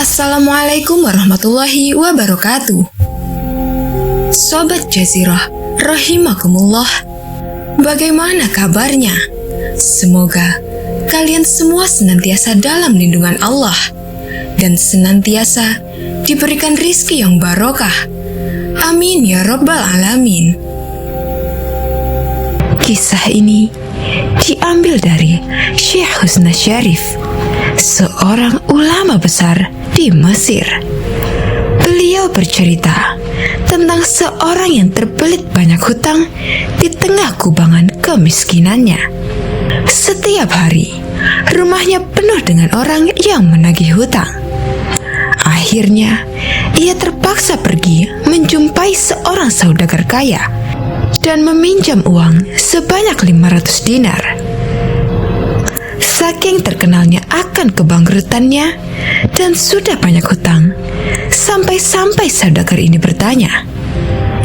Assalamualaikum warahmatullahi wabarakatuh. Sobat Jazirah, rahimakumullah. Bagaimana kabarnya? Semoga kalian semua senantiasa dalam lindungan Allah dan senantiasa diberikan rizki yang barokah. Amin ya rabbal alamin. Kisah ini diambil dari Syekh Husna Syarif, seorang ulama besar di Mesir. Beliau bercerita tentang seorang yang terbelit banyak hutang di tengah kubangan kemiskinannya. Setiap hari, rumahnya penuh dengan orang yang menagih hutang. Akhirnya, ia terpaksa pergi menjumpai seorang saudagar kaya dan meminjam uang sebanyak 500 dinar. Saking terkenalnya akan kebangkrutannya dan sudah banyak hutang, sampai-sampai saudagar ini bertanya,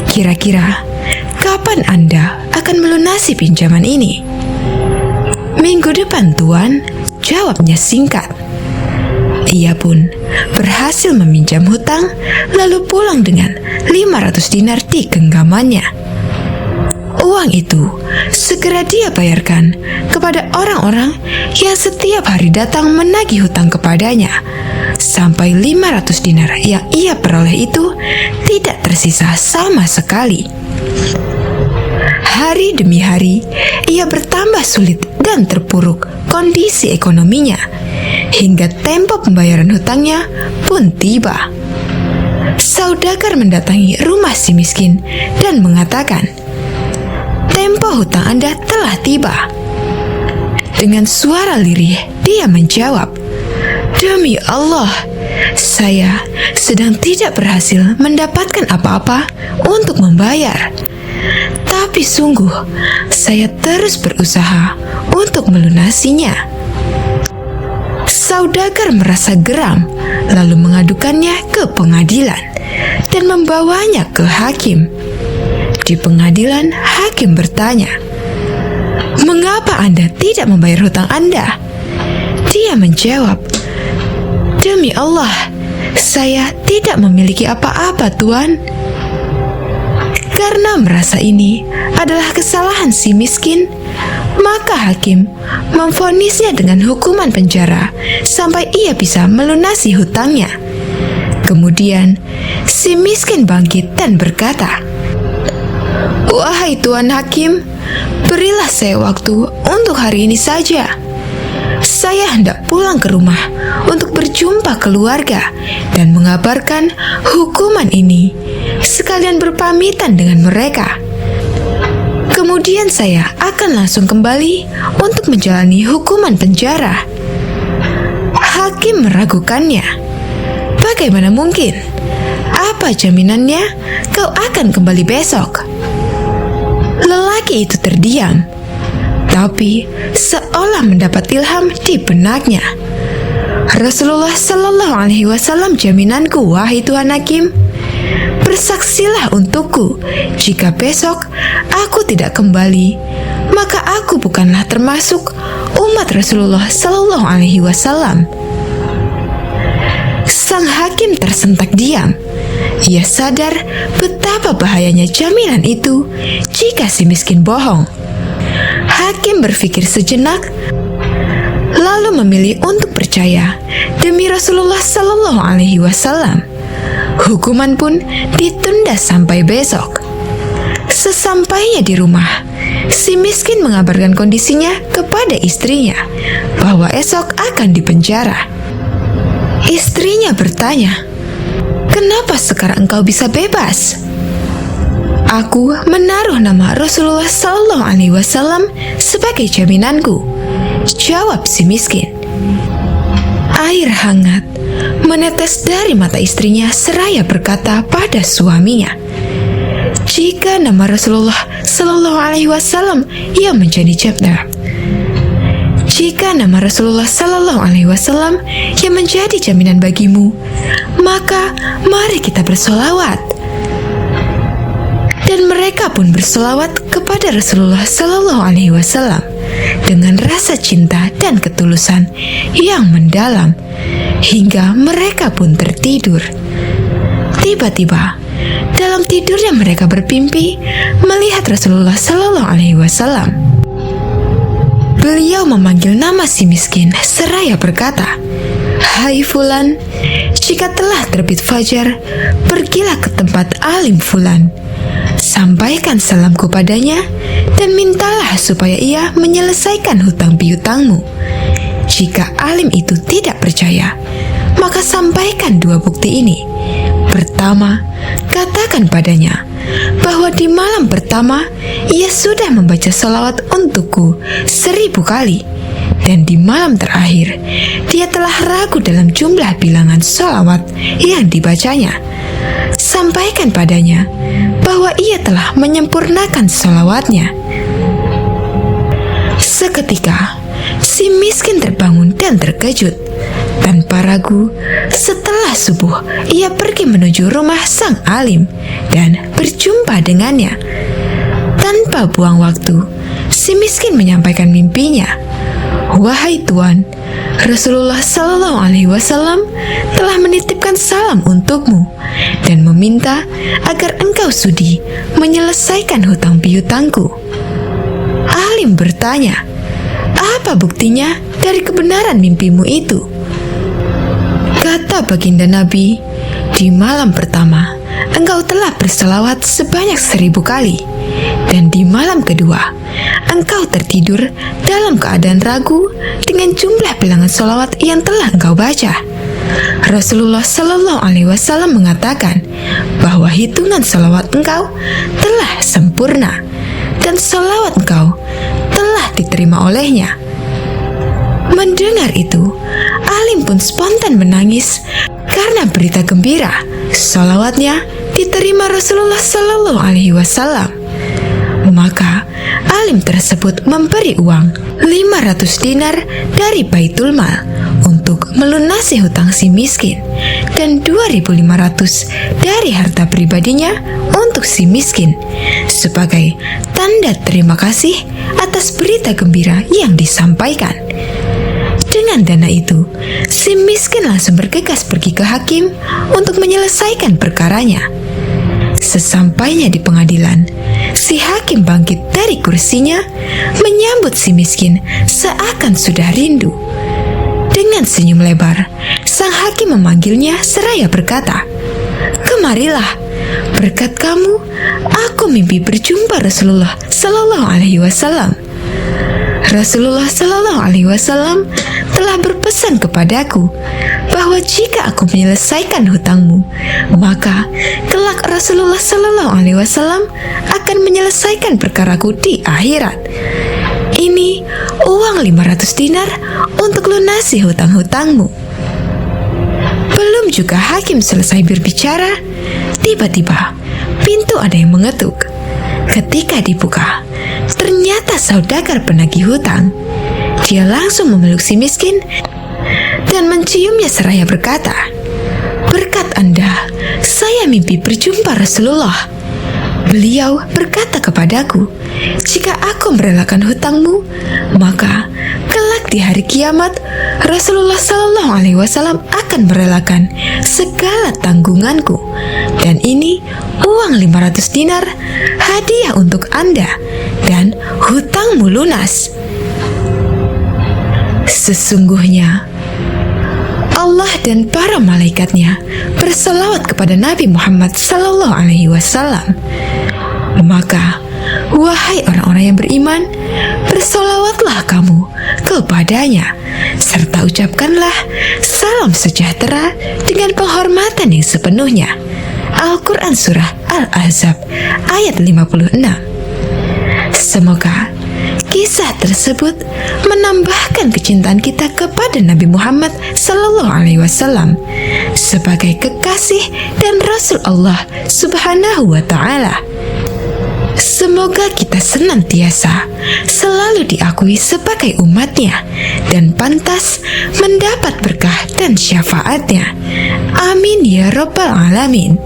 "Kira-kira kapan Anda akan melunasi pinjaman ini?" "Minggu depan, Tuan," jawabnya singkat. Ia pun berhasil meminjam hutang lalu pulang dengan 500 dinar di genggamannya. Uang itu segera dia bayarkan kepada orang-orang yang setiap hari datang menagih hutang kepadanya, sampai 500 dinar yang ia peroleh itu tidak tersisa sama sekali. Hari demi hari, ia bertambah sulit dan terpuruk kondisi ekonominya, hingga tempo pembayaran hutangnya pun tiba. Saudagar mendatangi rumah si miskin dan mengatakan, "Tempo hutang Anda telah tiba." Dengan suara lirih, dia menjawab, "Demi Allah, saya sedang tidak berhasil mendapatkan apa-apa untuk membayar. Tapi sungguh, saya terus berusaha untuk melunasinya." Saudagar merasa geram, lalu mengadukannya ke pengadilan dan membawanya ke hakim. Di pengadilan, hakim bertanya, "Mengapa Anda tidak membayar hutang Anda?" Dia menjawab, "Demi Allah, saya tidak memiliki apa-apa, Tuan." Karena merasa ini adalah kesalahan si miskin, maka hakim memvonisnya dengan hukuman penjara sampai ia bisa melunasi hutangnya. Kemudian, si miskin bangkit dan berkata, "Wahai Tuan Hakim, berilah saya waktu untuk hari ini saja. Saya hendak pulang ke rumah untuk berjumpa keluarga dan mengabarkan hukuman ini, sekalian berpamitan dengan mereka. Kemudian saya akan langsung kembali untuk menjalani hukuman penjara." Hakim meragukannya. "Bagaimana mungkin? Apa jaminannya kau akan kembali besok?" Lelaki itu terdiam, tapi seolah mendapat ilham di benaknya. "Rasulullah Shallallahu Alaihi Wasallam jaminanku, wahai Tuan Hakim. Bersaksilah untukku, jika besok aku tidak kembali, maka aku bukanlah termasuk umat Rasulullah Shallallahu Alaihi Wasallam." Sang hakim tersentak diam. Ia sadar betapa bahayanya jaminan itu jika si miskin bohong. Hakim berpikir sejenak, lalu memilih untuk percaya demi Rasulullah Sallallahu Alaihi Wasallam. Hukuman pun ditunda sampai besok. Sesampainya di rumah, si miskin mengabarkan kondisinya kepada istrinya bahwa esok akan dipenjara. Istrinya bertanya, "Kenapa sekarang engkau bisa bebas?" "Aku menaruh nama Rasulullah Sallallahu Alaihi Wasallam sebagai jaminanku," jawab si miskin. Air hangat menetes dari mata istrinya seraya berkata pada suaminya, "Jika nama Rasulullah Sallallahu Alaihi Wasallam yang menjadi jaminan, jika nama Rasulullah Sallallahu Alaihi Wasallam yang menjadi jaminan bagimu, maka mari kita bersolawat." Dan mereka pun bersolawat kepada Rasulullah Sallallahu Alaihi Wasallam dengan rasa cinta dan ketulusan yang mendalam, hingga mereka pun tertidur. Tiba-tiba, dalam tidurnya mereka bermimpi melihat Rasulullah Shallallahu Alaihi Wasallam. Beliau memanggil nama si miskin seraya berkata, "Hai Fulan, jika telah terbit fajar, pergilah ke tempat alim Fulan. Sampaikan salamku padanya dan mintalah supaya ia menyelesaikan hutang piutangmu. Jika alim itu tidak percaya, maka sampaikan 2 bukti ini. Pertama, katakan padanya bahwa di malam pertama ia sudah membaca salawat untukku 1000 kali, dan di malam terakhir dia telah ragu dalam jumlah bilangan salawat yang dibacanya. Sampaikan padanya bahwa ia telah menyempurnakan salawatnya." Seketika, si miskin terbangun dan terkejut. Tanpa ragu, setelah subuh, ia pergi menuju rumah sang alim dan berjumpa dengannya. Tanpa buang waktu, si miskin menyampaikan mimpinya. "Wahai Tuan, Rasulullah Shallallahu Alaihi Wasallam telah menitipkan salam untukmu dan meminta agar engkau sudi menyelesaikan hutang piutangku." Alim bertanya, "Apa buktinya dari kebenaran mimpimu itu?" Kata baginda Nabi, "Di malam pertama, engkau telah berselawat sebanyak 1000 kali. Dan di malam kedua, engkau tertidur dalam keadaan ragu dengan jumlah bilangan selawat yang telah engkau baca. Rasulullah Shallallahu Alaihi Wasallam mengatakan bahwa hitungan selawat engkau telah sempurna dan selawat engkau telah diterima olehnya." Mendengar itu, alim pun spontan menangis karena berita gembira salawatnya diterima Rasulullah Shallallahu Alaihi Wasallam. Maka alim tersebut memberi uang 500 dinar dari Baitul Mal untuk melunasi hutang si miskin, dan 2.500 dari harta pribadinya untuk si miskin sebagai tanda terima kasih atas berita gembira yang disampaikan. Dengan dana itu, si miskin langsung bergegas pergi ke hakim untuk menyelesaikan perkaranya. Sesampainya di pengadilan, si hakim bangkit dari kursinya, menyambut si miskin seakan sudah rindu. Dengan senyum lebar, sang hakim memanggilnya seraya berkata, "Kemarilah, berkat kamu, aku mimpi berjumpa Rasulullah Shallallahu Alaihi Wasallam. Rasulullah Shallallahu Alaihi Wasallam telah berpesan kepadaku bahwa jika aku menyelesaikan hutangmu, maka kelak Rasulullah Shallallahu Alaihi Wasallam akan menyelesaikan perkaraku di akhirat. Ini uang 500 dinar untuk lunasi hutang-hutangmu." Belum juga hakim selesai berbicara, tiba-tiba pintu ada yang mengetuk. Ketika dibuka, ternyata saudagar penagih hutang. Dia langsung memeluk si miskin dan menciumnya seraya berkata, "Berkat Anda, saya mimpi berjumpa Rasulullah. Beliau berkata kepadaku, jika aku merelakan hutangmu, maka kelak di hari kiamat Rasulullah Shallallahu Alaihi Wasallam akan merelakan segala tanggunganku. Dan ini uang 500 dinar hadiah untuk Anda dan hutangmu lunas." Sesungguhnya Allah dan para malaikatnya berselawat kepada Nabi Muhammad Sallallahu Alaihi Wasallam. Maka, wahai orang-orang yang beriman, bersolawatlah kamu kepadanya, serta ucapkanlah salam sejahtera dengan penghormatan yang sepenuhnya. Al-Quran Surah Al-Ahzab ayat 56. Semoga kisah tersebut menambahkan kecintaan kita kepada Nabi Muhammad Sallallahu Alaihi Wasallam sebagai kekasih dan Rasul Allah Subhanahu wa Ta'ala. Semoga kita senantiasa selalu diakui sebagai umatnya dan pantas mendapat berkah dan syafaatnya. Amin ya Rabbal Alamin.